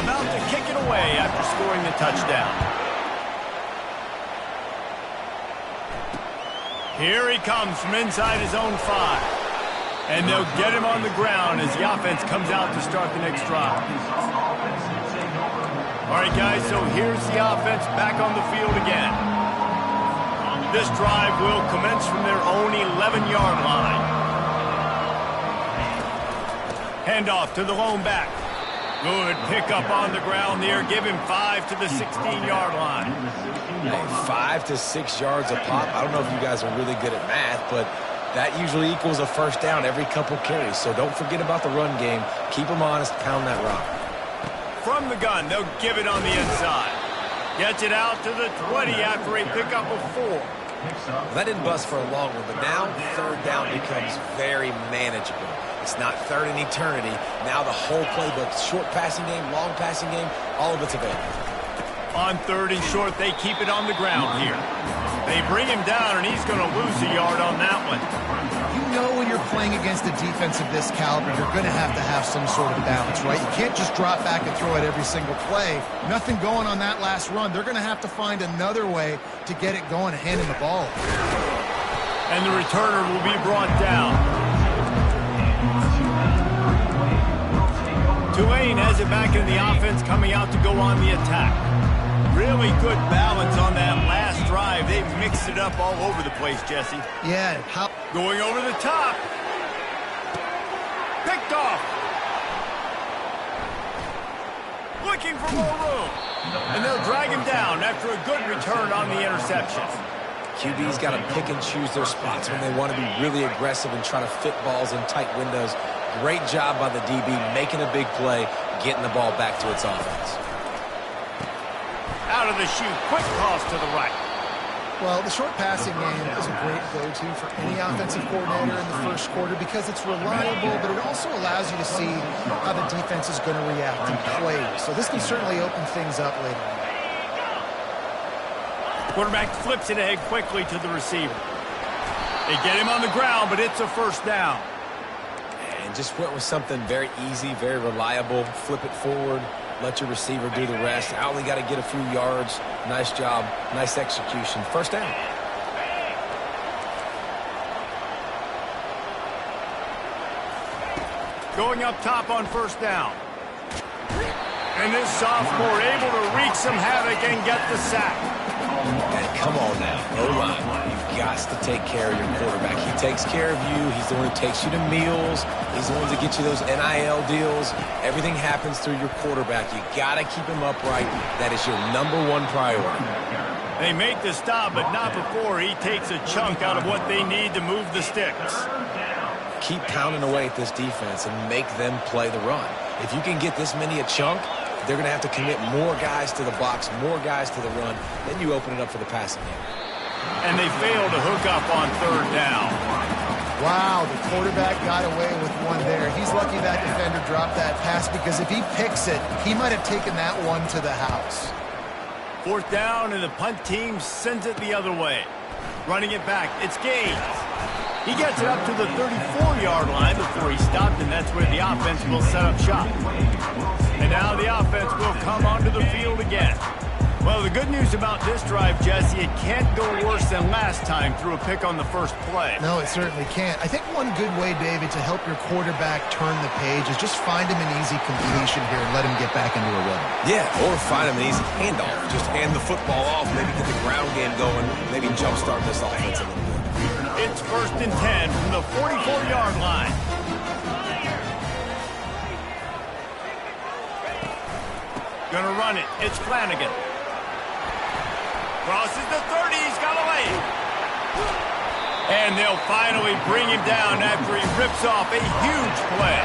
about to kick it away after scoring the touchdown. Here he comes from inside his own 5. And they'll get him on the ground as the offense comes out to start the next drive. All right, guys, so here's the offense back on the field again. This drive will commence from their own 11-yard line. Handoff to the lone back. Good pickup on the ground there. Give him 5 to the 16-yard line. Hey, 5 to 6 yards a pop. I don't know if you guys are really good at math, but that usually equals a first down every couple carries. So don't forget about the run game. Keep them honest. Pound that rock. From the gun, they'll give it on the inside. Gets it out to the 20 after a pickup of 4. Well, that didn't bust for a long one, but now third down becomes very manageable. It's not third in eternity. Now the whole playbook, short passing game, long passing game, all of it's available. On 3rd and short, they keep it on the ground here. They bring him down, and he's going to lose a yard on that one. You know when you're playing against a defense of this caliber, you're going to have some sort of balance, right? You can't just drop back and throw it every single play. Nothing going on that last run. They're going to have to find another way to get it going and hand him the ball. And the returner will be brought down. Tulane has it back in the offense, coming out to go on the attack. Really good balance on that last drive. They mixed it up all over the place, Jesse. Yeah. Going over the top. Picked off. Looking for more room. And they'll drag him down after a good return on the interception. QB's got to pick and choose their spots when they want to be really aggressive and try to fit balls in tight windows. Great job by the DB making a big play, getting the ball back to its offense. Out of the chute, quick toss to the right. Well, the short passing game is a great go-to for any offensive coordinator in the first quarter because it's reliable, but it also allows you to see how the defense is going to react and play. So this can certainly open things up later on. Quarterback flips it ahead quickly to the receiver. They get him on the ground, but it's a first down. And just went with something very easy, very reliable. Flip it forward. Let your receiver do the rest. I only got to get a few yards. Nice job. Nice execution. First down. Going up top on first down. And this sophomore able to wreak some havoc and get the sack. And come on now, O-line. You've got to take care of your quarterback. He takes care of you. He's the one who takes you to meals. He's the one to get you those NIL deals. Everything happens through your quarterback. You got to keep him upright. That is your #1 priority. They make the stop, but not before he takes a chunk out of what they need to move the sticks. Keep pounding away at this defense and make them play the run. If you can get this many a chunk, they're going to have to commit more guys to the box, more guys to the run. Then you open it up for the passing game. And they fail to hook up on third down. Wow, the quarterback got away with one there. He's lucky that defender dropped that pass because if he picks it, he might have taken that one to the house. Fourth down, and the punt team sends it the other way. Running it back, it's Gaines. He gets it up to the 34-yard line before he stopped, and that's where the offense will set up shop. And now the offense will come onto the field again. Well, the good news about this drive, Jesse, it can't go worse than last time through a pick on the first play. No, it certainly can't. I think one good way, David, to help your quarterback turn the page is just find him an easy completion here and let him get back into a rhythm. Yeah, or find him an easy handoff. Just hand the football off, maybe get the ground game going, maybe jumpstart this offense a little bit. It's 1st and 10 from the 44-yard line. Gonna run it. It's Flanagan. Crosses the 30. He's got a lane. And they'll finally bring him down after he rips off a huge play.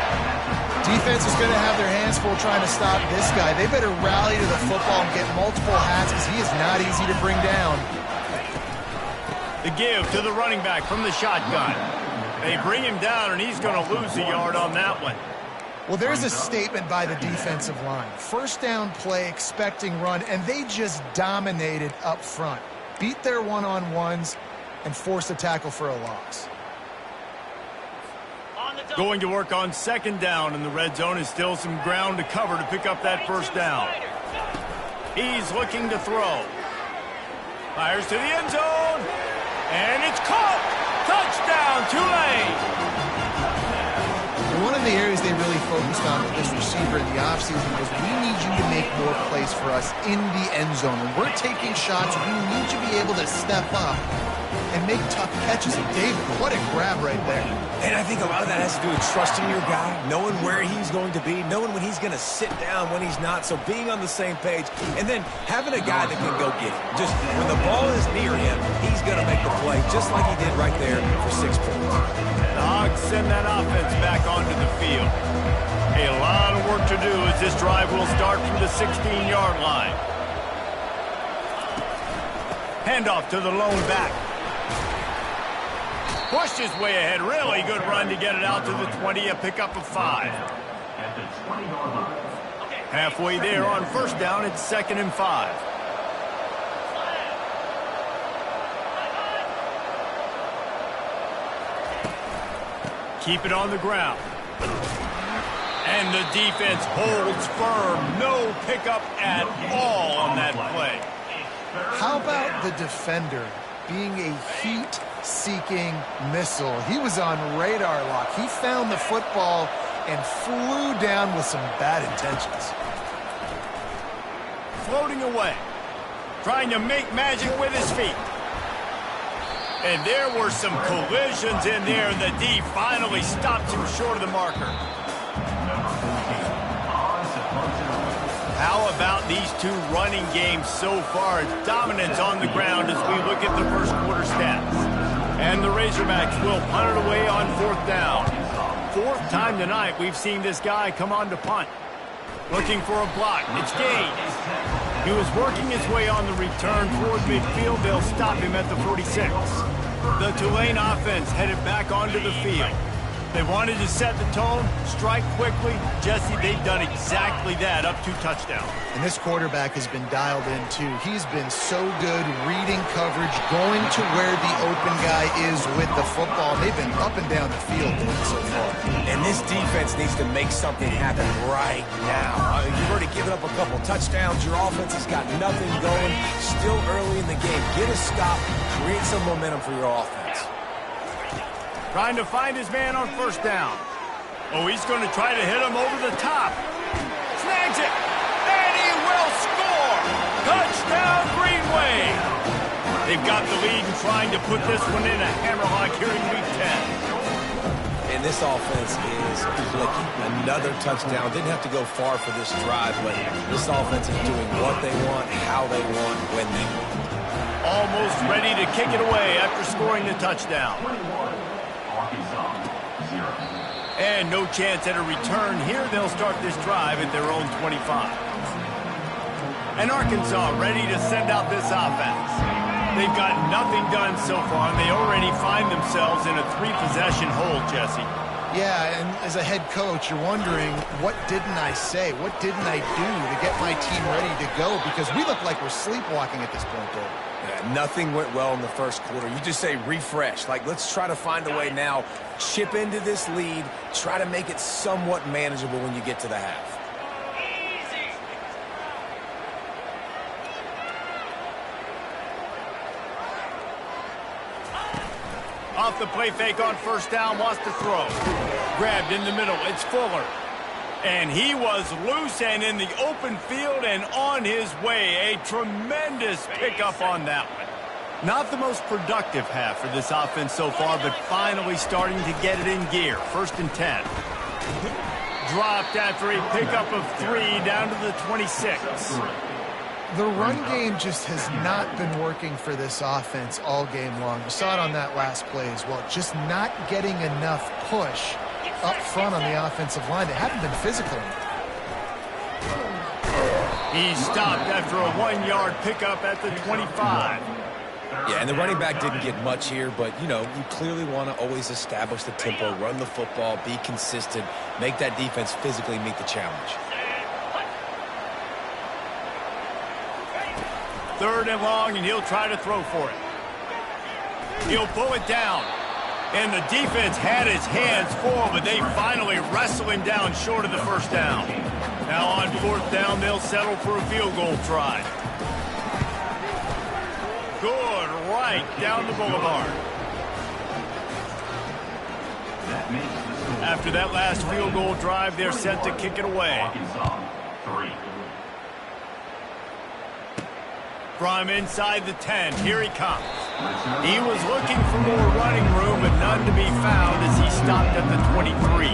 Defense is going to have their hands full trying to stop this guy. They better rally to the football and get multiple hats because he is not easy to bring down. The give to the running back from the shotgun. They bring him down, and he's going to lose a yard on that one. Well, there's a statement by the defensive line. First down play, expecting run, and they just dominated up front. Beat their one-on-ones and forced a tackle for a loss. On the Going to work on second down, and the red zone is still some ground to cover to pick up that first down. He's looking to throw. Fires to the end zone, and it's caught. Touchdown, Tulane. One of the areas they really focused on with this receiver in the offseason was we need you to make more plays for us in the end zone. When we're taking shots, we need you to be able to step up and make tough catches. And David, what a grab right there. And I think a lot of that has to do with trusting your guy, knowing where he's going to be, knowing when he's going to sit down, when he's not. So being on the same page, and then having a guy that can go get it. Just when the ball is near him, he's going to make the play, just like he did right there for 6 points. The Hogs send that offense back onto the field. A lot of work to do as this drive will start from the 16-yard line. Handoff to the lone back. Pushed his way ahead. Really good run to get it out to the 20, a pickup of 5. Halfway there on first down, it's 2nd and 5. Keep it on the ground. And the defense holds firm. No pickup at all on that play. How about the defender being a heat-seeking missile? He was on radar lock. He found the football and flew down with some bad intentions. Floating away. Trying to make magic with his feet. And there were some collisions in there. The D finally stopped him short of the marker. How about these two running games so far? Dominance on the ground as we look at the first quarter stats. And the Razorbacks will punt it away on 4th down. 4th time tonight we've seen this guy come on to punt. Looking for a block. It's Gaines. He was working his way on the return toward midfield. They'll stop him at the 46. The Tulane offense headed back onto the field. They wanted to set the tone, strike quickly. Jesse, they've done exactly that, up 2 touchdowns. And this quarterback has been dialed in, too. He's been so good reading coverage, going to where the open guy is with the football. They've been up and down the field doing so far. And this defense needs to make something happen right now. You've already given up a couple touchdowns. Your offense has got nothing going. Still early in the game. Get a stop. Create some momentum for your offense. Trying to find his man on first down. Oh, he's going to try to hit him over the top. Snags it. And he will score. Touchdown, Greenway. They've got the lead and trying to put this one in a hammerlock here in Week 10. And this offense is clicking. Another touchdown. Didn't have to go far for this drive, but this offense is doing what they want, how they want, when they want. Almost ready to kick it away after scoring the touchdown. And no chance at a return here. They'll start this drive at their own 25. And Arkansas ready to send out this offense. They've got nothing done so far, and they already find themselves in a 3-possession hole, Jesse. Yeah, and as a head coach, you're wondering, what didn't I say? What didn't I do to get my team ready to go? Because we look like we're sleepwalking at this point, David. Yeah, nothing went well in the first quarter. You just say refresh. Like, let's try to find a way now. Chip into this lead. Try to make it somewhat manageable when you get to the half. Off the play fake on first down, wants to throw. Grabbed in the middle, it's Fuller. And he was loose and in the open field and on his way. A tremendous pickup on that one. Not the most productive half for this offense so far, but finally starting to get it in gear. 1st and 10. Dropped after a pickup of 3 down to the 26. The run game just has not been working for this offense all game long. We saw it on that last play as well. Just not getting enough push up front on the offensive line. They haven't been physical. He stopped after a 1-yard pickup at the 25. Yeah, and the running back didn't get much here, but, you know, you clearly want to always establish the tempo, run the football, be consistent, make that defense physically meet the challenge. 3rd and long, and he'll try to throw for it. He'll pull it down. And the defense had his hands full, but they finally wrestle him down short of the first down. Now on fourth down, they'll settle for a field goal try. Good, right down the boulevard. After that last field goal drive, they're set to kick it away. From inside the 10, here he comes. He was looking for more running room, but none to be found as he stopped at the 23.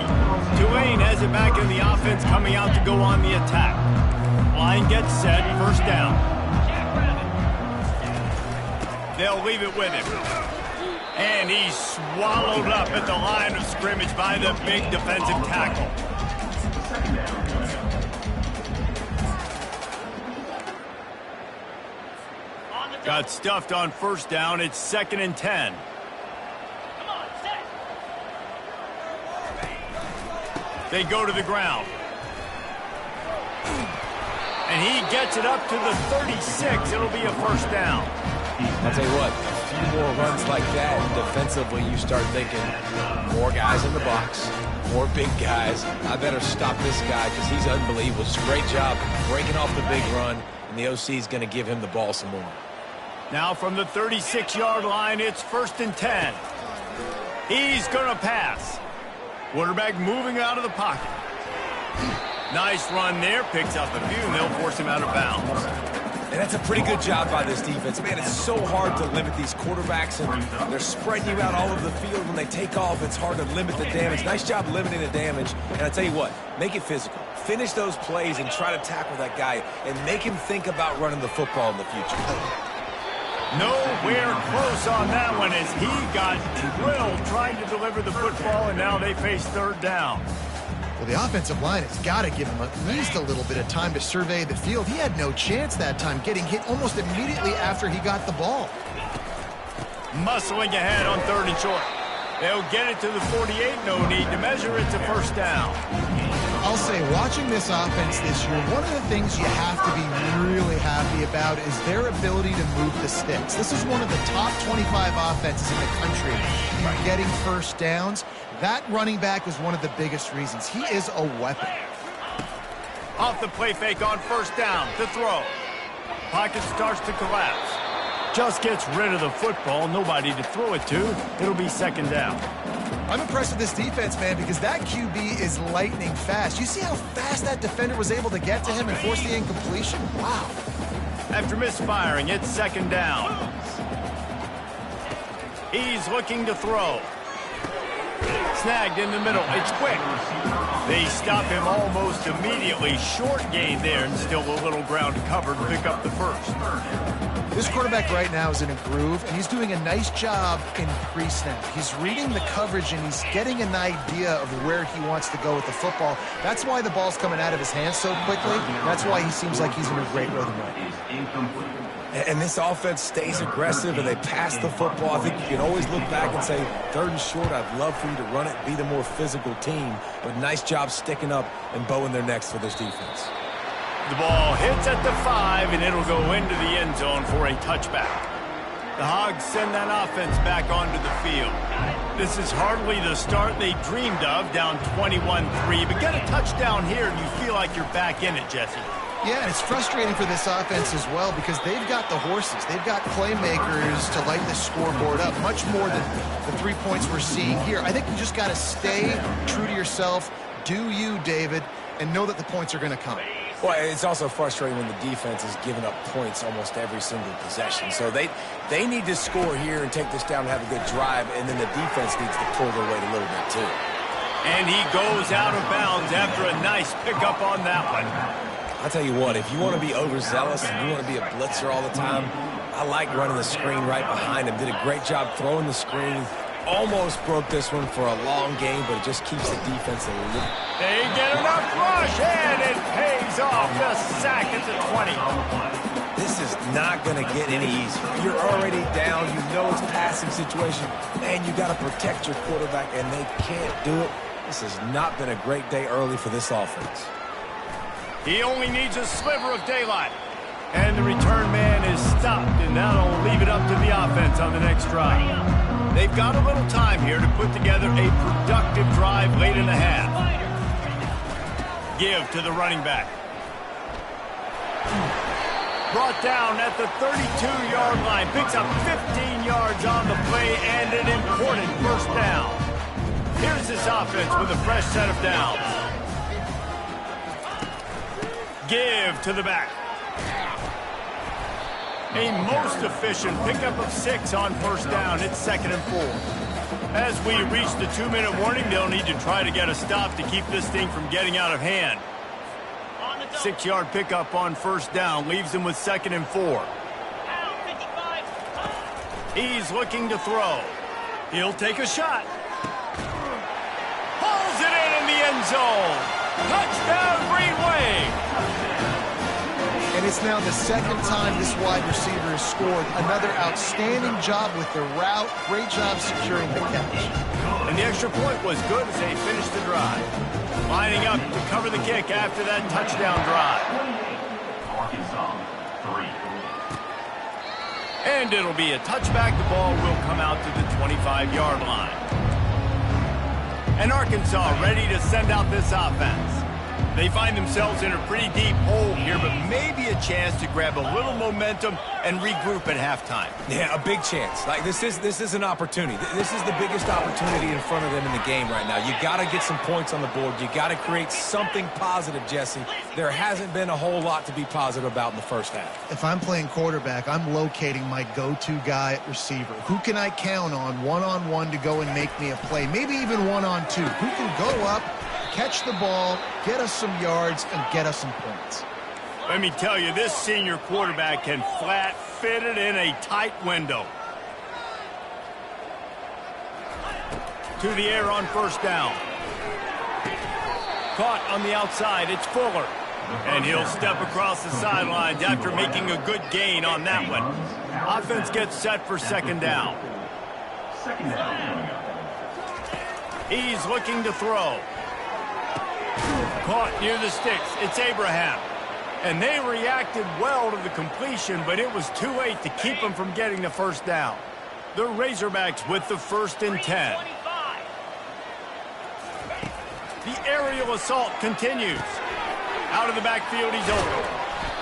Tulane has it back in the offense, coming out to go on the attack. Line gets set, first down. They'll leave it with him. And he's swallowed up at the line of scrimmage by the big defensive tackle. Got stuffed on first down. It's 2nd and 10. They go to the ground. And he gets it up to the 36. It'll be a first down. I'll tell you what, a few more runs like that, and defensively you start thinking, more guys in the box, more big guys. I better stop this guy because he's unbelievable. Just a great job breaking off the big run, and the OC is going to give him the ball some more. Now from the 36-yard line, it's 1st and 10. He's going to pass. Quarterback moving out of the pocket. Nice run there. Picks up a few, and they'll force him out of bounds. And that's a pretty good job by this defense. Man, it's so hard to limit these quarterbacks, and they're spreading you out all over the field. When they take off, it's hard to limit the damage. Nice job limiting the damage. And I tell you what, make it physical. Finish those plays and try to tackle that guy and make him think about running the football in the future. Nowhere close on that one as he got drilled trying to deliver the football, and now they face third down. Well, the offensive line has got to give him at least a little bit of time to survey the field. He had no chance that time, getting hit almost immediately after he got the ball. Muscling ahead on 3rd and short. They'll get it to the 48. No need to measure. It's a first down. I'll say, watching this offense this year, one of the things you have to be really happy about is their ability to move the sticks. This is one of the top 25 offenses in the country in getting first downs. That running back was one of the biggest reasons. He is a weapon. Off the play fake on first down to throw. Pocket starts to collapse. Just gets rid of the football. Nobody to throw it to. It'll be 2nd down. I'm impressed with this defense, man, because that QB is lightning fast. You see how fast that defender was able to get to him and force the incompletion? Wow. After misfiring, it's 2nd down. He's looking to throw. Snagged in the middle. It's quick. They stop him almost immediately. Short gain there, and still a little ground covered to pick up the first. This quarterback right now is in a groove, and he's doing a nice job in pre-snap. He's reading the coverage, and he's getting an idea of where he wants to go with the football. That's why the ball's coming out of his hands so quickly. That's why he seems like he's in a great rhythm right now. And this offense stays aggressive, and they pass the football. I think you can always look back and say, 3rd and short, I'd love for you to run it, be the more physical team. But nice job sticking up and bowing their necks for this defense. The ball hits at the 5, and it'll go into the end zone for a touchback. The Hogs send that offense back onto the field. This is hardly the start they dreamed of, down 21-3. But get a touchdown here, and you feel like you're back in it, Jesse. Yeah, and it's frustrating for this offense as well because they've got the horses. They've got playmakers to light the scoreboard up, much more than the 3 points we're seeing here. I think you just got to stay true to yourself, do you, David, and know that the points are going to come. Well, it's also frustrating when the defense is giving up points almost every single possession. So they need to score here and take this down and have a good drive, and then the defense needs to pull their weight a little bit too. And he goes out of bounds after a nice pickup on that one. I'll tell you what, if you want to be overzealous and you want to be a blitzer all the time, I like running the screen right behind him. Did a great job throwing the screen. Almost broke this one for a long game, but it just keeps the defense a little. They get enough rush, and it pays off. The sack at the 20. This is not going to get any easier. You're already down. You know it's a passing situation. Man, you got to protect your quarterback, and they can't do it. This has not been a great day early for this offense. He only needs a sliver of daylight. And the return man is stopped, and that'll leave it up to the offense on the next drive. They've got a little time here to put together a productive drive late in the half. Give to the running back. Brought down at the 32-yard line. Picks up 15 yards on the play and an important first down. Here's this offense with a fresh set of downs. Give to the back. A most efficient pickup of 6 on first down. It's 2nd and 4. As we reach the 2-minute warning, they'll need to try to get a stop to keep this thing from getting out of hand. 6-yard pickup on first down leaves them with 2nd and 4. He's looking to throw. He'll take a shot. Pulls it in the end zone. Touchdown, Green Wave. And it's now the 2nd time this wide receiver has scored. Another outstanding job with the route. Great job securing the catch. And the extra point was good as they finished the drive. Lining up to cover the kick after that touchdown drive. And it'll be a touchback. The ball will come out to the 25-yard line. And Arkansas ready to send out this offense. They find themselves in a pretty deep hole here, but maybe a chance to grab a little momentum and regroup at halftime. Yeah, a big chance. Like this is an opportunity. This is the biggest opportunity in front of them in the game right now. You got to get some points on the board. You got to create something positive, Jesse. There hasn't been a whole lot to be positive about in the first half. If I'm playing quarterback, I'm locating my go-to guy at receiver. Who can I count on one-on-one to go and make me a play? Maybe even one-on-two. Who can go up, catch the ball, get us some yards, and get us some points. Let me tell you, this senior quarterback can flat fit it in a tight window. To the air on first down. Caught on the outside, it's Fuller. And he'll step across the sidelines after making a good gain on that one. Offense gets set for 2nd down. He's looking to throw. Caught near the sticks. It's Abraham. And they reacted well to the completion, but it was too late to keep them from getting the first down. The Razorbacks with the 1st and 10. The aerial assault continues. Out of the backfield, he's open.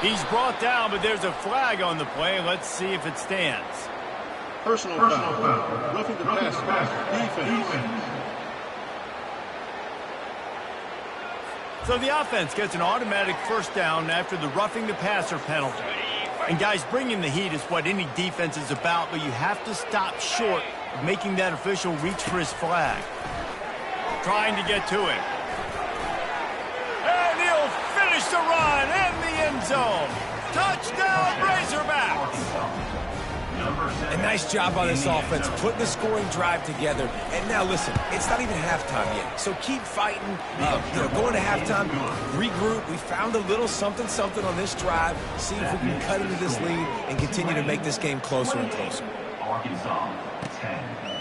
He's brought down, but there's a flag on the play. Let's see if it stands. Personal foul. Roughing the passer. Defense. So the offense gets an automatic first down after the roughing the passer penalty. And guys, bringing the heat is what any defense is about, but you have to stop short of making that official reach for his flag. Trying to get to him. And he'll finish the run in the end zone. Touchdown, Razorbacks! A nice job on this offense, putting the scoring drive together. And now, listen, it's not even halftime yet. So keep fighting, going to halftime, regroup. We found a little something on this drive. See if we can cut into this lead and continue to make this game closer and closer.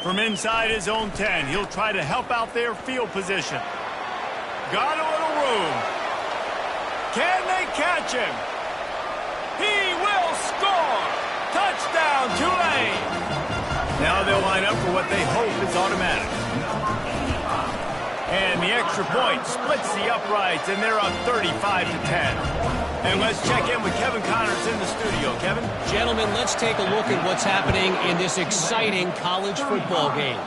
From inside his own 10, he'll try to help out their field position. Got a little room. Can they catch him? He will score! Touchdown, Tulane! Now they'll line up for what they hope is automatic. And the extra point splits the uprights, and they're up 35-10. And let's check in with Kevin Connors in the studio. Kevin? Gentlemen, let's take a look at what's happening in this exciting college football game.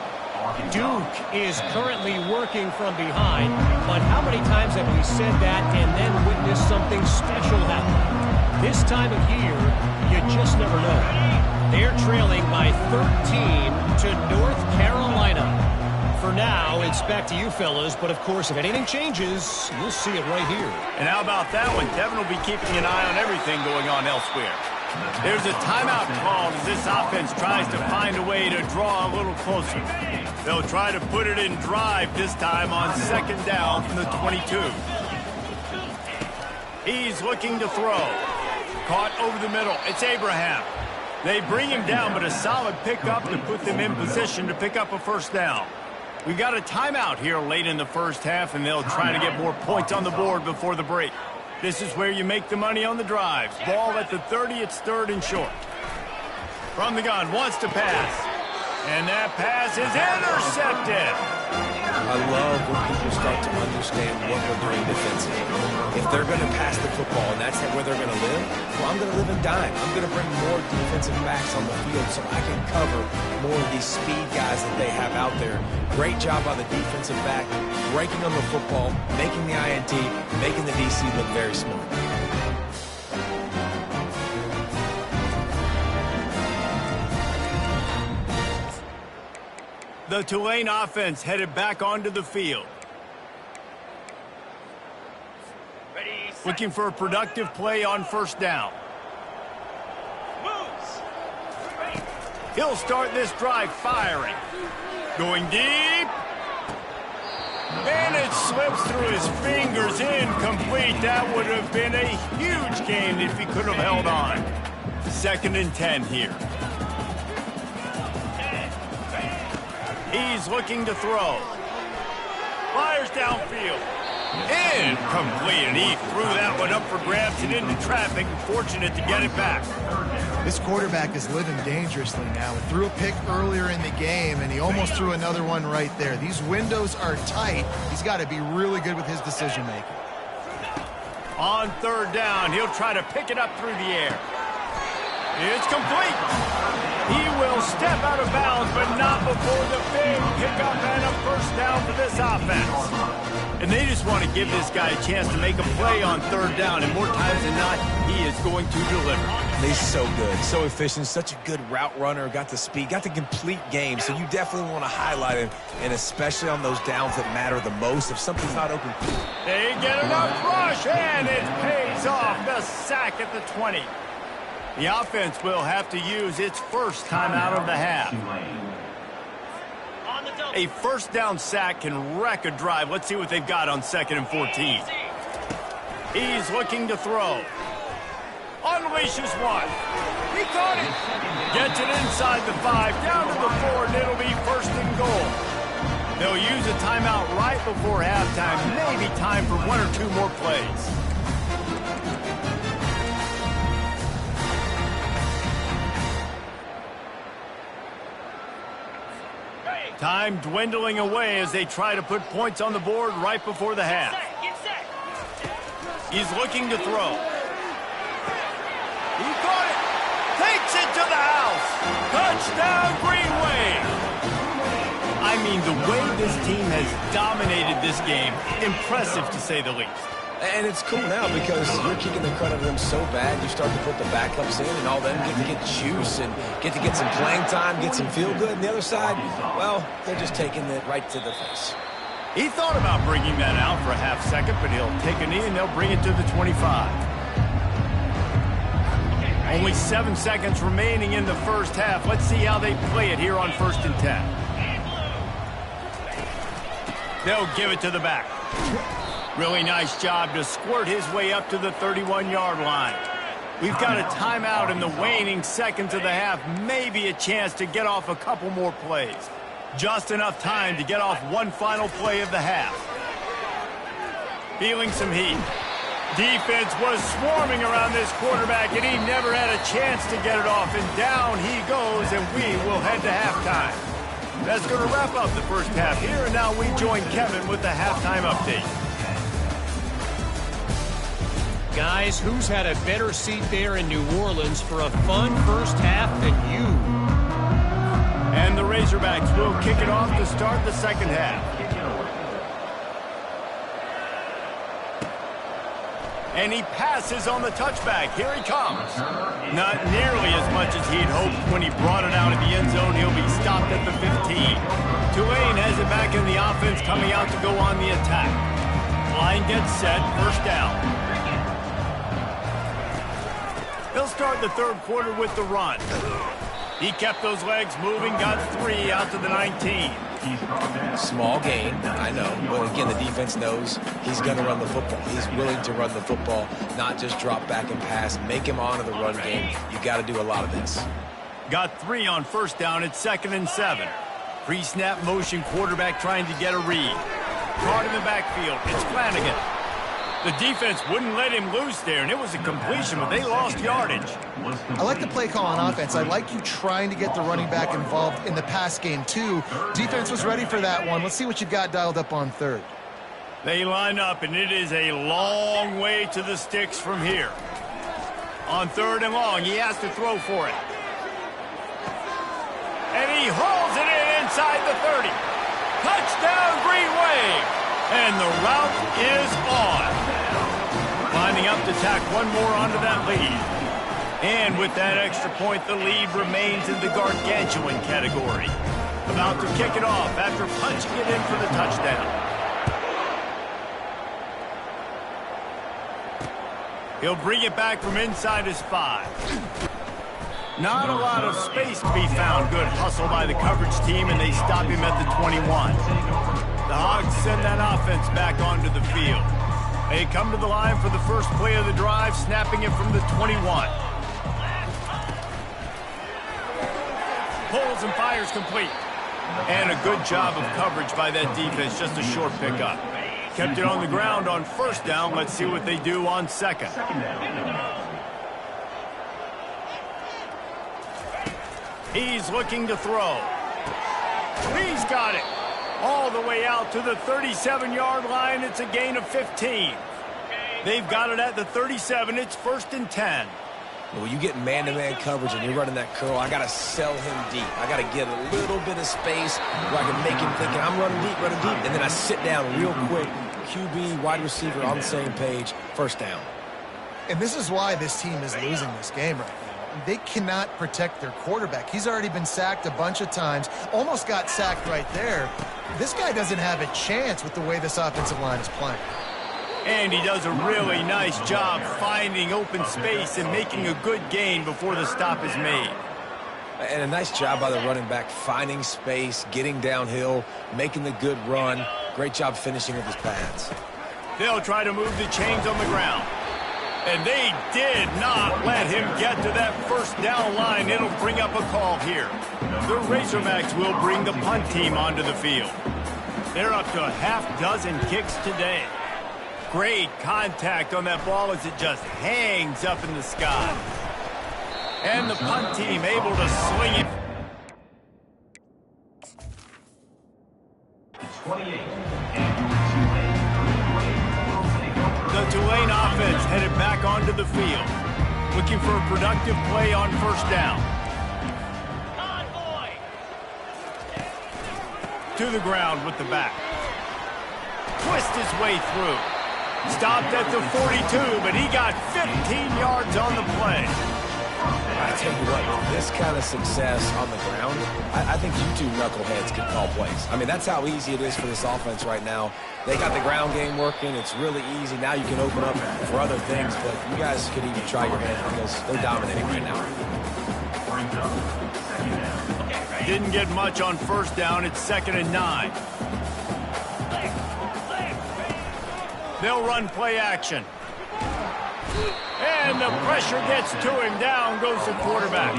Duke is currently working from behind, but how many times have we said that and then witnessed something special happen? This time of year, you just never know. They're trailing by 13 to North Carolina. For now, it's back to you fellas, but of course, if anything changes, you'll see it right here. And how about that one? Kevin will be keeping an eye on everything going on elsewhere. There's a timeout called as this offense tries to find a way to draw a little closer. They'll try to put it in drive this time on 2nd down from the 22. He's looking to throw. Caught over the middle. It's Abraham. They bring him down, but a solid pickup to put them in position to pick up a first down. We got a timeout here late in the first half, and they'll try to get more points on the board before the break. This is where you make the money on the drives. Ball at the 30, it's 3rd and short. From the gun, wants to pass. And that pass is intercepted. I love when people start to understand what we're doing defensively. If they're going to pass the football and that's where they're going to live, well, I'm going to live and dime. I'm going to bring more defensive backs on the field so I can cover more of these speed guys that they have out there. Great job by the defensive back, breaking on the football, making the INT, making the DC look very smart. The Tulane offense headed back onto the field. Looking for a productive play on first down. He'll start this drive firing. Going deep. And it slips through his fingers, incomplete. That would have been a huge gain if he could have held on. 2nd and 10 here. He's looking to throw. Fires downfield. Incomplete, and he threw that one up for grabs and into traffic. Fortunate to get it back. This quarterback is living dangerously now. He threw a pick earlier in the game, and he almost threw another one right there. These windows are tight. He's got to be really good with his decision-making. On 3rd down, he'll try to pick it up through the air. It's complete. He will step out of bounds, but not before the big pickup and a first down for this offense. And they just want to give this guy a chance to make a play on 3rd down, and more times than not, he is going to deliver. He's so good, so efficient, such a good route runner, got the speed, got the complete game, so you definitely want to highlight him, and especially on those downs that matter the most, if something's not open. They get enough rush, and it pays off. The sack at the 20. The offense will have to use its first timeout of the half. A first down sack can wreck a drive. Let's see what they've got on 2nd and 14. He's looking to throw. Unleashes one. He caught it. Gets it inside the 5, down to the 4, and it'll be 1st and goal. They'll use a timeout right before halftime. Maybe time for 1 or 2 more plays. Time dwindling away as they try to put points on the board right before the half. He's looking to throw. He caught it. Takes it to the house. Touchdown, Green Wave. I mean, the way this team has dominated this game, impressive to say the least. And it's cool now because you're kicking the crud out of them so bad, you start to put the backups in, and all them get to get juice and get to get some playing time, get some feel good. And the other side, well, they're just taking it right to the face. He thought about bringing that out for a half second, but he'll take a knee and they'll bring it to the 25. Only 7 seconds remaining in the first half. Let's see how they play it here on 1st and 10. They'll give it to the back. Really nice job to squirt his way up to the 31-yard line. We've got a timeout in the waning seconds of the half. Maybe a chance to get off a couple more plays. Just enough time to get off one final play of the half. Feeling some heat. Defense was swarming around this quarterback, and he never had a chance to get it off. And down he goes, and we will head to halftime. That's going to wrap up the first half here, and now we join Kevin with the halftime update. Guys, who's had a better seat there in New Orleans for a fun first half than you? And the Razorbacks will kick it off to start the second half. And he passes on the touchback. Here he comes. Not nearly as much as he'd hoped when he brought it out of the end zone. He'll be stopped at the 15. Tulane has it back in the offense, coming out to go on the attack. Line gets set, first down. He'll start the third quarter with the run. He kept those legs moving, got 3 out to the 19. Small gain, I know. But again, the defense knows he's going to run the football. He's willing to run the football, not just drop back and pass. Make him honor the run game. You got to do a lot of this. Got 3 on first down at 2nd and 7. Pre-snap motion quarterback trying to get a read. Caught in the backfield. It's Flanagan. The defense wouldn't let him loose there, and it was a completion, but they lost yardage. I like the play call on offense. I like you trying to get the running back involved in the pass game, too. Defense was ready for that one. Let's see what you've got dialed up on third. They line up, and it is a long way to the sticks from here. On third and long, he has to throw for it. And he hauls it in inside the 30. Touchdown, Green Wave. And the route is on. Lining up to tack one more onto that lead. And with that extra point, the lead remains in the gargantuan category. About to kick it off after punching it in for the touchdown. He'll bring it back from inside his 5. Not a lot of space to be found. Good hustle by the coverage team, and they stop him at the 21. The Hogs send that offense back onto the field. They come to the line for the first play of the drive, snapping it from the 21. Pulls and fires complete. And a good job of coverage by that defense, just a short pickup. Kept it on the ground on first down. Let's see what they do on second. He's looking to throw. He's got it. All the way out to the 37-yard line. It's a gain of 15. They've got it at the 37. It's 1st and 10. When you get man-to-man coverage and you're running that curl, I got to sell him deep. I got to get a little bit of space where I can make him thinking, I'm running deep, and then I sit down real quick. QB, wide receiver on the same page, first down. And this is why this team is losing this game right now. They cannot protect their quarterback. He's already been sacked a bunch of times, almost got sacked right there. This guy doesn't have a chance with the way this offensive line is playing. And he does a really nice job finding open space and making a good gain before the stop is made. And a nice job by the running back, finding space, getting downhill, making the good run. Great job finishing with his pads. They'll try to move the chains on the ground. And they did not let him get to that first down line. It'll bring up a call here. The Razorbacks will bring the punt team onto the field. They're up to a half-dozen kicks today. Great contact on that ball as it just hangs up in the sky. And the punt team able to swing it. 28. The Tulane offense headed back onto the field, looking for a productive play on first down. To the ground with the back. Twist his way through. Stopped at the 42, but he got 15 yards on the play. I tell you what, this kind of success on the ground, I think you two knuckleheads can call plays. I mean, that's how easy it is for this offense right now. They got the ground game working. It's really easy. Now you can open up for other things, but you guys could even try your hand because they're dominating right now. Didn't get much on first down. It's 2nd and 9. They'll run play action. And the pressure gets to him. Down goes the quarterback.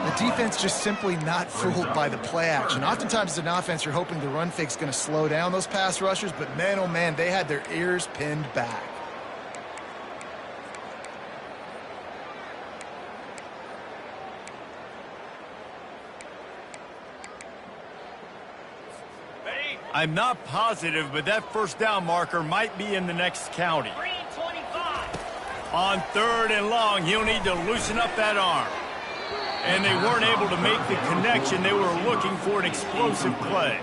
The defense just simply not fooled by the play action. Oftentimes as an offense, you're hoping the run fake's going to slow down those pass rushers, but man, oh man, they had their ears pinned back. I'm not positive, but that first down marker might be in the next county. On 3rd and long, he'll need to loosen up that arm. And they weren't able to make the connection. They were looking for an explosive play.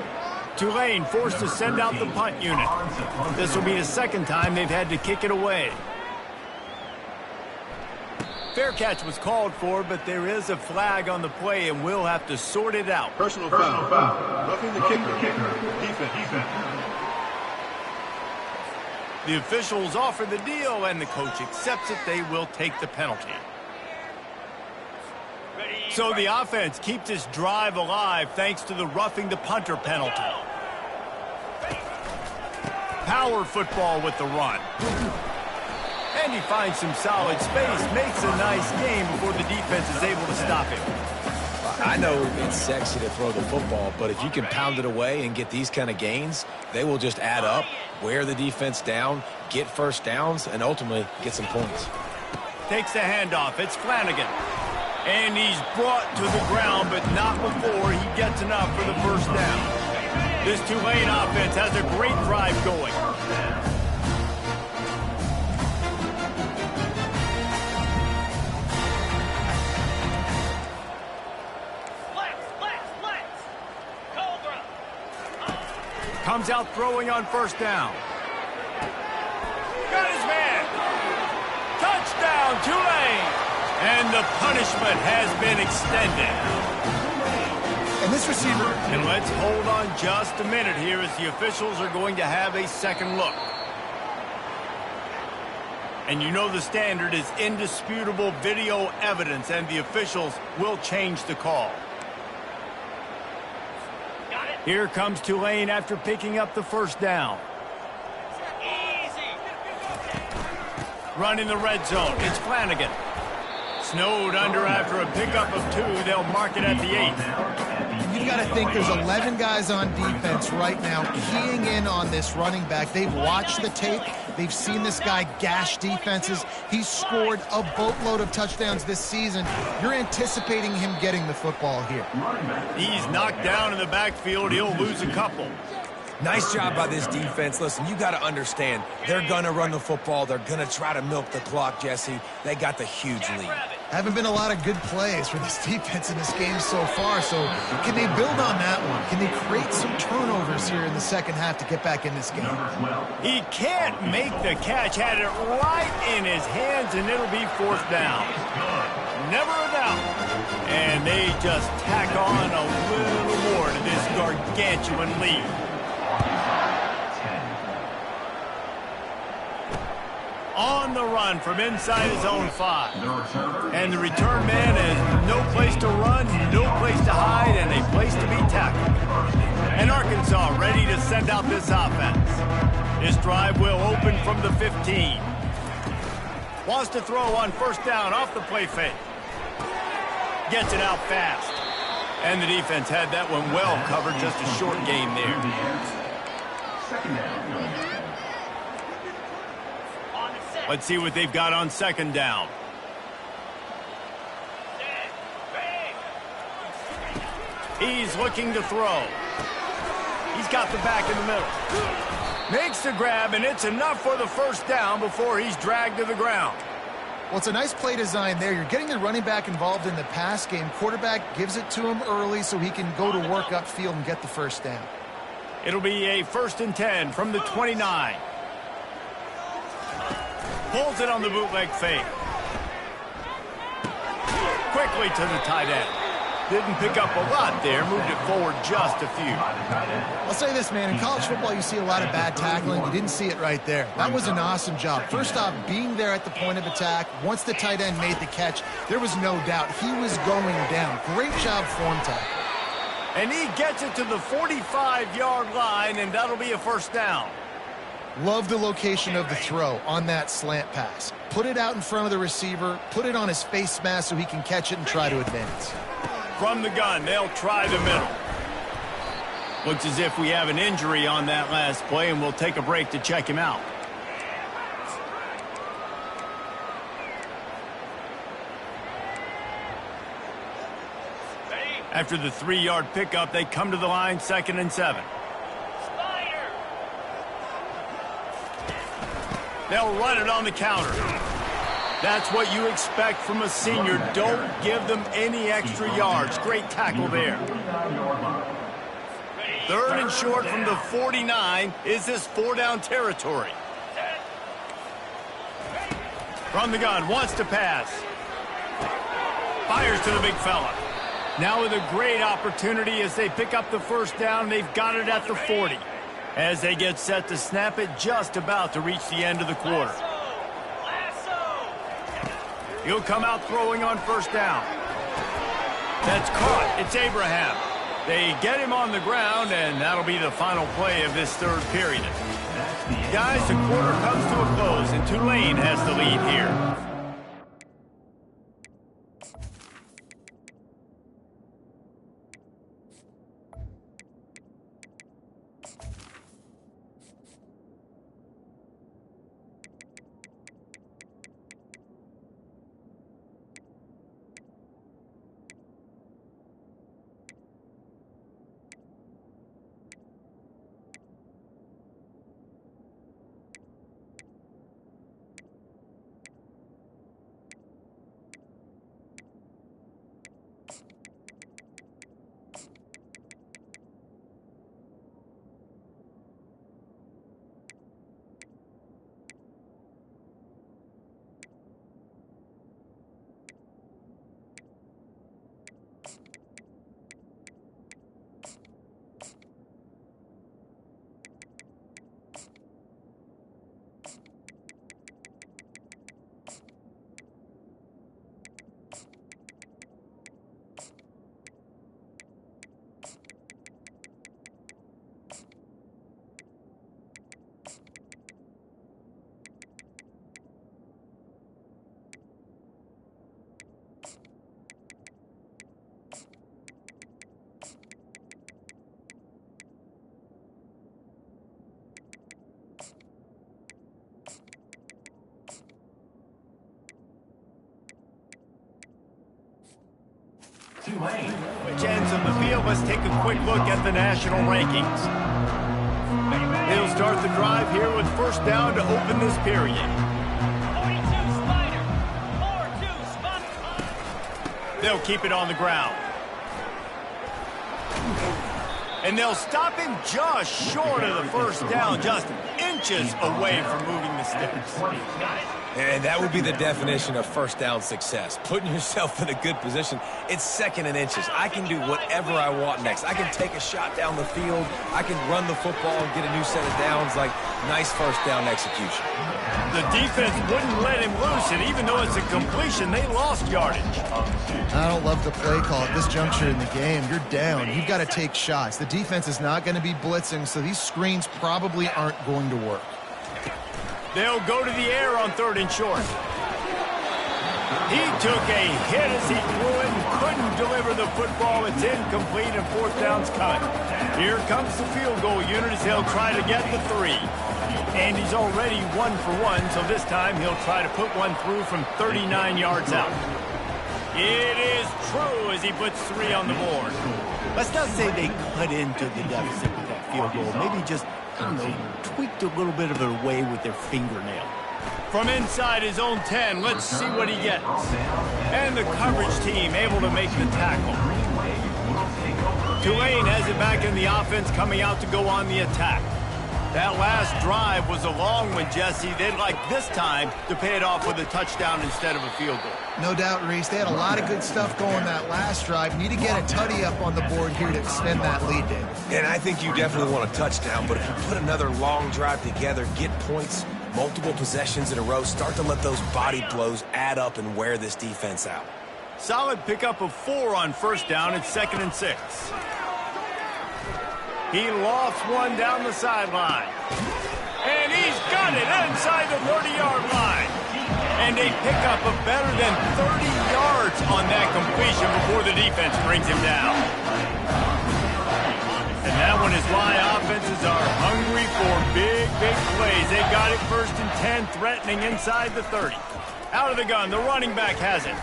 Tulane forced to send out the punt unit. This will be the second time they've had to kick it away. Fair catch was called for, but there is a flag on the play, and we'll have to sort it out. Personal foul. Roughing the kicker. Defense. The officials offer the deal, and the coach accepts it. They will take the penalty. So the offense keeps this drive alive thanks to the roughing the punter penalty. Power football with the run. And he finds some solid space, makes a nice game before the defense is able to stop him. I know it's sexy to throw the football, but if you can pound it away and get these kind of gains, they will just add up, wear the defense down, get first downs, and ultimately get some points. Takes the handoff. It's Flanagan. And he's brought to the ground, but not before he gets enough for the first down. This Tulane offense has a great drive going. Comes out throwing on first down. Got his man. Touchdown, Tulane. And the punishment has been extended. And this receiver... And let's hold on just a minute here as the officials are going to have a second look. And you know the standard is indisputable video evidence, and the officials will change the call. Here comes Tulane after picking up the first down. Running the red zone. It's Flanagan. Snowed under after a pickup of 2. They'll mark it at the 8. You've got to think there's 11 guys on defense right now keying in on this running back. They've watched the tape. They've seen this guy gash defenses. He's scored a boatload of touchdowns this season. You're anticipating him getting the football here. He's knocked down in the backfield. He'll lose a couple. Nice job by this defense. Listen, you got to understand, they're going to run the football. They're going to try to milk the clock, Jesse. They got the huge lead. Haven't been a lot of good plays for this defense in this game so far, so can they build on that one? Can they create some turnovers here in the second half to get back in this game? He can't make the catch. Had it right in his hands, and it'll be fourth down. Never a doubt. And they just tack on a little more to this gargantuan lead. On the run from inside his own 5. And the return man has no place to run, no place to hide, and a place to be tackled. And Arkansas ready to send out this offense. This drive will open from the 15. Wants to throw on first down off the play fake. Gets it out fast. And the defense had that one well covered, just a short gain there. Second down. Let's see what they've got on second down. He's looking to throw. He's got the back in the middle. Makes the grab, and it's enough for the first down before he's dragged to the ground. Well, it's a nice play design there. You're getting the running back involved in the pass game. Quarterback gives it to him early so he can go to work upfield and get the first down. It'll be a 1st and 10 from the 29. Pulls it on the bootleg fake. Quickly to the tight end. Didn't pick up a lot there. Moved it forward just a few. I'll say this, man. In college football, you see a lot of bad tackling. You didn't see it right there. That was an awesome job. First off, being there at the point of attack. Once the tight end made the catch, there was no doubt he was going down. Great job form tackle. And he gets it to the 45-yard line, and that'll be a first down. Love the location of the throw on that slant pass. Put it out in front of the receiver, put it on his face mask so he can catch it and try to advance. From the gun, they'll try the middle. Looks as if we have an injury on that last play, and we'll take a break to check him out. After the 3-yard pickup, they come to the line, 2nd and 7. They'll run it on the counter. That's what you expect from a senior. Don't give them any extra yards. Great tackle there. 3rd and short from the 49. Is this 4-down territory? From the gun, wants to pass. Fires to the big fella. Now with a great opportunity as they pick up the first down. They've got it at the 40. As they get set to snap it, just about to reach the end of the quarter. He'll come out throwing on first down. That's caught. It's Abraham. They get him on the ground, and that'll be the final play of this 3rd period. Guys, the quarter comes to a close, and Tulane has the lead here. Which ends of the field? Let's take a quick look at the national rankings. They'll start the drive here with first down to open this period. 42 Spider. 4-2 spot. They'll keep it on the ground. And they'll stop him just short of the first down, just inches away from moving the sticks. And that would be the definition of first down success. Putting yourself in a good position. It's second and inches. I can do whatever I want next. I can take a shot down the field. I can run the football and get a new set of downs. Like, nice first down execution. The defense wouldn't let him loose, and even though it's a completion, they lost yardage. I don't love the play call at this juncture in the game. You're down. You've got to take shots. The defense is not going to be blitzing, so these screens probably aren't going to work. They'll go to the air on 3rd and short. He took a hit as he threw it and couldn't deliver the football. It's incomplete and 4th down's coming. Here comes the field goal unit as they'll try to get the 3. And he's already 1 for 1, so this time he'll try to put one through from 39 yards out. It is true as he puts 3 on the board. Let's not say they cut into the deficit with that field goal. Maybe just, I don't know, tweaked a little bit of it away with their fingernail. From inside his own 10, let's see what he gets. And the coverage team able to make the tackle. Tulane has it back in the offense, coming out to go on the attack. That last drive was a long one, Jesse. They'd like this time to pay it off with a touchdown instead of a field goal. No doubt, Reese. They had a lot of good stuff going that last drive. Need to get a tutty up on the board here to extend that lead, David. And I think you definitely want a touchdown, but if you put another long drive together, get points, multiple possessions in a row, start to let those body blows add up and wear this defense out. Solid pickup of 4 on first down. It's 2nd and 6. He lofts one down the sideline. And he's got it inside the 30-yard line. And they pick up a better than 30 yards on that completion before the defense brings him down. And that one is why offenses are hungry for big, big plays. They got it 1st and 10, threatening inside the 30. Out of the gun, the running back has it.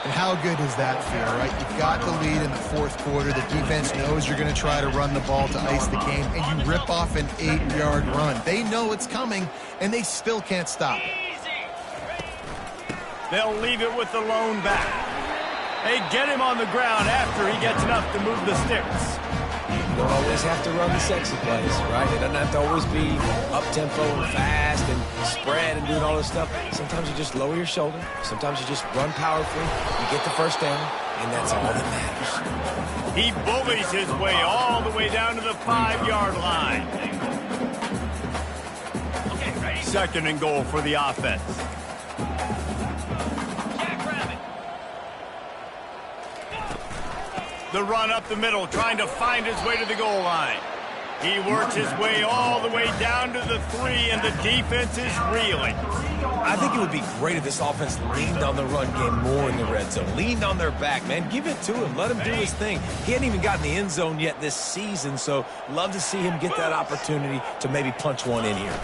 And how good does that feel, right? You've got the lead in the 4th quarter. The defense knows you're going to try to run the ball to ice the game, and you rip off an 8-yard run. They know it's coming, and they still can't stop it. They'll leave it with the lone back. They get him on the ground after he gets enough to move the sticks. You don't always have to run the sexy plays, right? It doesn't have to always be up-tempo and fast and spread and doing all this stuff. Sometimes you just lower your shoulder. Sometimes you just run powerfully. You get the first down, and that's all that matters. He bullies his way all the way down to the 5-yard line. 2nd and goal for the offense. The run up the middle, trying to find his way to the goal line. He works his way all the way down to the 3, and the defense is reeling. I think it would be great if this offense leaned on the run game more in the red zone. Leaned on their back, man. Give it to him. Let him do his thing. He hadn't even gotten the end zone yet this season, so love to see him get that opportunity to maybe punch one in here.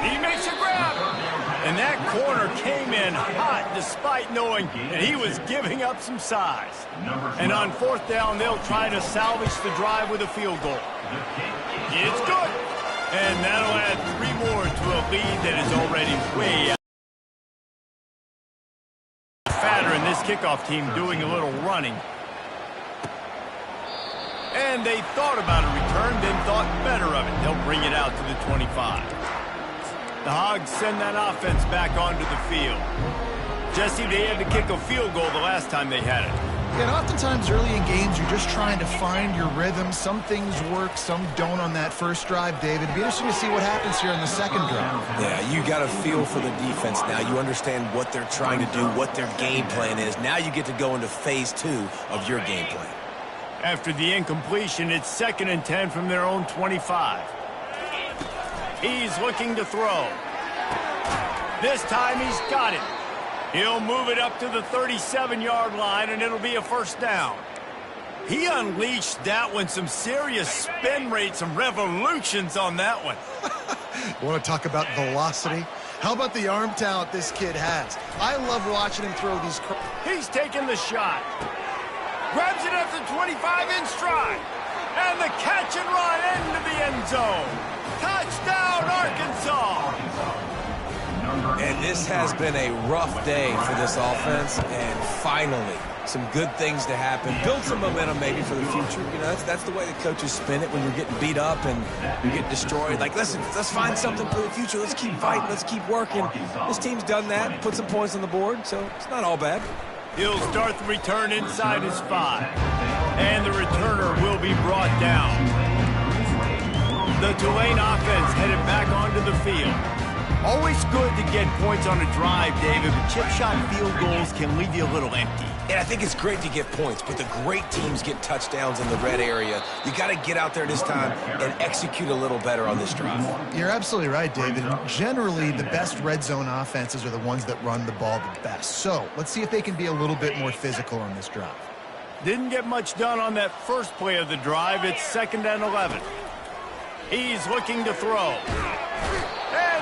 He makes a grab. And that corner came in hot despite knowing that he was giving up some size. And on 4th down, they'll try to salvage the drive with a field goal. It's good. And that'll add 3 more to a lead that is already way out. Fatter in this kickoff team doing a little running. And they thought about a return, then thought better of it. They'll bring it out to the 25. The Hogs send that offense back onto the field. Jesse, they had to kick a field goal the last time they had it. Yeah, and oftentimes early in games, you're just trying to find your rhythm. Some things work, some don't on that first drive, David. It'd be interesting to see what happens here in the 2nd drive. Yeah, you got a feel for the defense now. You understand what they're trying to do, what their game plan is. Now you get to go into phase 2 of your game plan. After the incompletion, it's 2nd and 10 from their own 25. He's looking to throw. This time he's got it. He'll move it up to the 37-yard line, and it'll be a first down. He unleashed that one. Some serious spin rate, some revolutions on that one. You want to talk about velocity? How about the arm talent this kid has? I love watching him throw these. He's taking the shot. Grabs it at the 25 in stride. And the catch and run into the end zone. Touchdown, Arkansas. And this has been a rough day for this offense, and finally, some good things to happen. Build some momentum maybe for the future. You know, that's the way the coaches spin it when you're getting beat up and you're getting destroyed. Like, listen, let's find something for the future. Let's keep fighting. Let's keep working. This team's done that, put some points on the board, so it's not all bad. He'll start the return inside his 5. And the returner will be brought down. The Tulane offense headed back onto the field. Always good to get points on a drive, David, but chip shot field goals can leave you a little empty. And I think it's great to get points, but the great teams get touchdowns in the red area. You got to get out there this time and execute a little better on this drive. You're absolutely right, David. Generally, the best red zone offenses are the ones that run the ball the best. So let's see if they can be a little bit more physical on this drive. Didn't get much done on that first play of the drive. It's 2nd and 11. He's looking to throw.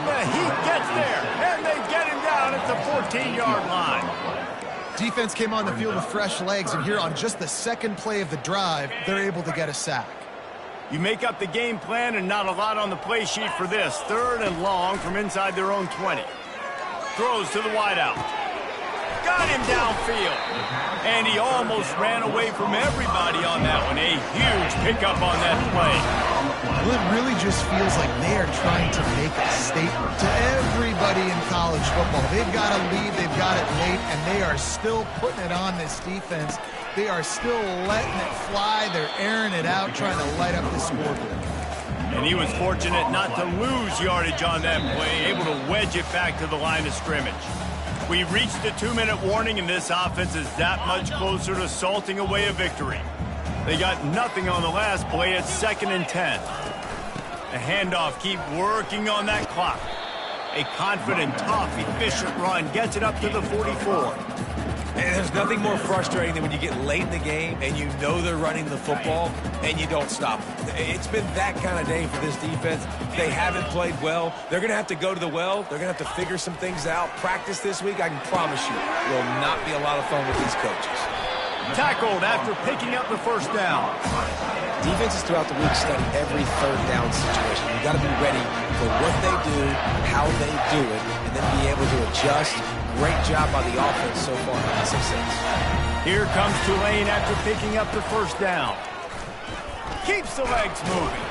And he gets there. And they get him down at the 14-yard line. Defense came on the field with fresh legs, and here on just the second play of the drive, they're able to get a sack. You make up the game plan and not a lot on the play sheet for this. 3rd and long from inside their own 20. Throws to the wideout. Got him downfield. And he almost ran away from everybody on that one. A huge pickup on that play. Well, it really just feels like they are trying to make a statement to everybody in college football. They've got a lead, they've got it late, and they are still putting it on this defense. They are still letting it fly. They're airing it out, trying to light up the scoreboard. And he was fortunate not to lose yardage on that play, able to wedge it back to the line of scrimmage. We reached the 2-minute warning, and this offense is that much closer to salting away a victory. They got nothing on the last play at 2nd and 10. The handoff, keep working on that clock. A confident, tough, efficient run gets it up to the 44. And there's nothing more frustrating than when you get late in the game and you know they're running the football and you don't stop them. It's been that kind of day for this defense. They haven't played well. They're going to have to go to the well. They're going to have to figure some things out. Practice this week, I can promise you, will not be a lot of fun with these coaches. Tackled after picking up the first down. Defenses throughout the week study every 3rd down situation. You've got to be ready for what they do, how they do it, and then be able to adjust. Great job by the offense so far in this success. Here comes Tulane after picking up the first down. Keeps the legs moving.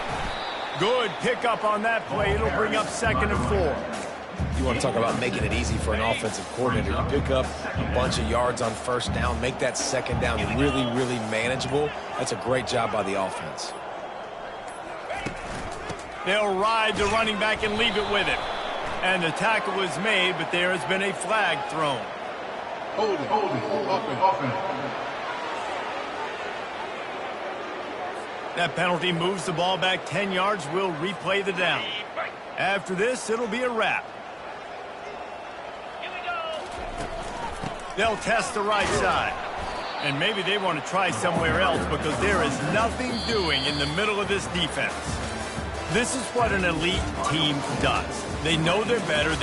Good pickup on that play. It'll bring up 2nd and 4. You want to talk about making it easy for an offensive coordinator. You pick up a bunch of yards on first down, make that 2nd down really, really manageable. That's a great job by the offense. They'll ride the running back and leave it with him. And the tackle is made, but there has been a flag thrown. Hold it, offense. That penalty moves the ball back 10 yards. We'll replay the down. After this, it'll be a wrap. Here we go. They'll test the right side. And maybe they want to try somewhere else because there is nothing doing in the middle of this defense. This is what an elite team does. They know they're better.